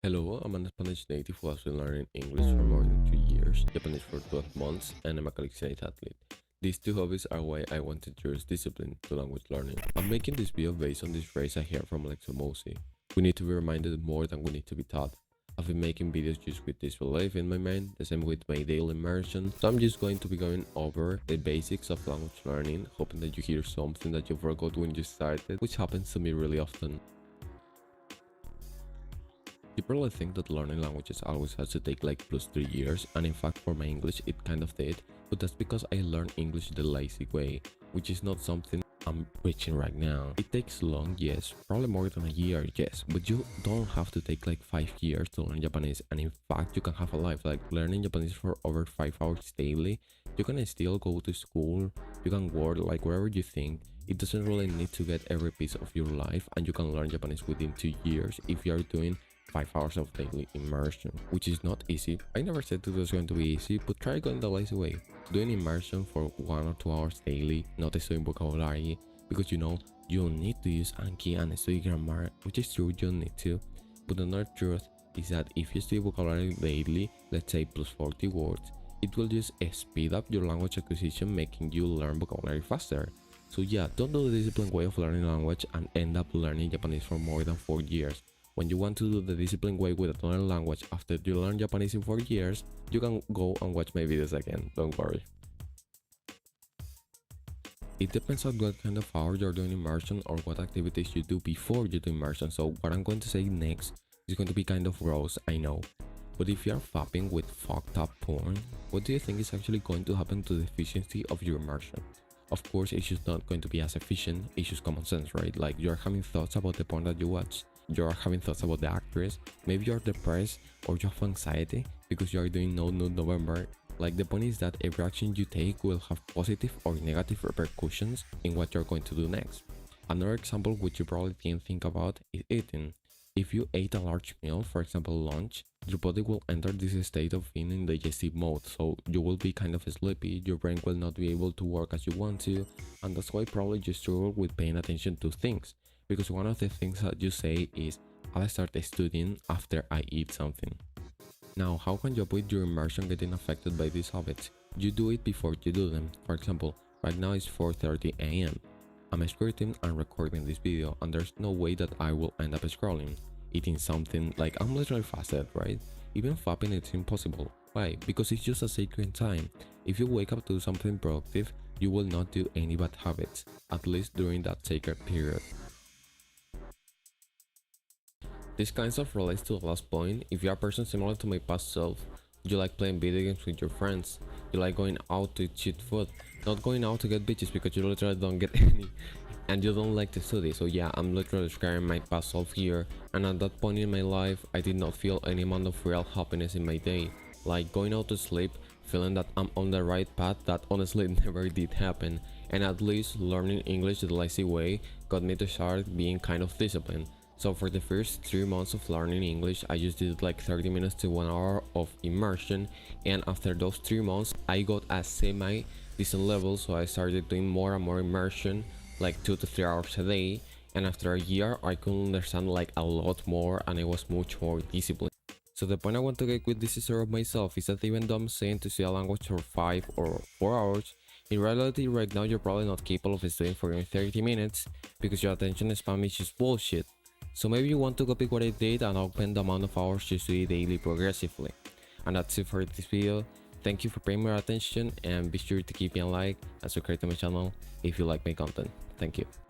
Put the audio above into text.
Hello, I'm a Spanish native who has been learning English for more than 3 years, Japanese for 12 months, and I'm a collegiate athlete. These two hobbies are why I want to introduce discipline to language learning. I'm making this video based on this phrase I hear from Alexa Mosi. We need to be reminded more than we need to be taught. I've been making videos just with this belief in my mind, the same with my daily immersion, so I'm just going to be going over the basics of language learning, hoping that you hear something that you forgot when you started, which happens to me really often. You probably think that learning languages always has to take like plus 3 years, and in fact for my English it kind of did, but that's because I learned English the lazy way, which is not something I'm preaching right now. It takes long, yes, probably more than a year, yes, but you don't have to take like 5 years to learn Japanese, and in fact you can have a life like learning Japanese for over 5 hours daily. You can still go to school, you can work like wherever you think. It doesn't really need to get every piece of your life, and you can learn Japanese within 2 years if you are doing 5 hours of daily immersion, which is not easy. I never said it was going to be easy, but try going the lazy way. Doing immersion for 1 or 2 hours daily, not studying vocabulary, because you know you need to use Anki and study grammar, which is true, you need to. But another truth is that if you study vocabulary daily, let's say plus 40 words, it will just speed up your language acquisition, making you learn vocabulary faster. So yeah, don't do the disciplined way of learning language and end up learning Japanese for more than 4 years. When you want to do the disciplined way with another language after you learn Japanese in 4 years, you can go and watch my videos again, don't worry. It depends on what kind of hours you're doing immersion or what activities you do before you do immersion, so what I'm going to say next is going to be kind of gross, I know. But if you're fapping with fucked up porn, what do you think is actually going to happen to the efficiency of your immersion? Of course, it's just not going to be as efficient, it's just common sense, right? Like you're having thoughts about the porn that you watch. You're having thoughts about the actress, maybe you're depressed or you have anxiety because you are doing No Nude November. Like the point is that every action you take will have positive or negative repercussions in what you're going to do next. Another example which you probably didn't think about is eating. If you ate a large meal, for example lunch, your body will enter this state of being in digestive mode, so you will be kind of sleepy, your brain will not be able to work as you want to, and that's why probably you struggle with paying attention to things. Because one of the things that you say is, I'll start studying after I eat something. Now, how can you avoid your immersion getting affected by these habits? You do it before you do them. For example, right now it's 4:30 AM. I'm scripting and recording this video, and there's no way that I will end up scrolling, eating something. Like I'm literally fasted, right? Even fapping it's impossible. Why? Because it's just a sacred time. If you wake up to do something productive, you will not do any bad habits, at least during that sacred period. This kind of relates to the last point. If you are a person similar to my past self, you like playing video games with your friends, you like going out to cheat food, not going out to get bitches because you literally don't get any, and you don't like to study. So yeah, I'm literally describing my past self here, and at that point in my life, I did not feel any amount of real happiness in my day. Like going out to sleep, feeling that I'm on the right path, that honestly never did happen, and at least learning English the lazy way got me to start being kind of disciplined. So for the first 3 months of learning English, I just did like 30 minutes to 1 hour of immersion, and after those 3 months, I got a semi-decent level, so I started doing more and more immersion, like 2 to 3 hours a day, and after a year, I could understand like a lot more and I was much more disciplined. So the point I want to get with this story of myself is that even though I'm saying to study a language for 5 or 4 hours, in reality right now you're probably not capable of studying for even 30 minutes because your attention span is just bullshit. So maybe you want to copy what I did and open the amount of hours you study daily progressively. And that's it for this video. Thank you for paying more attention, and be sure to give me a like and subscribe to my channel if you like my content. Thank you.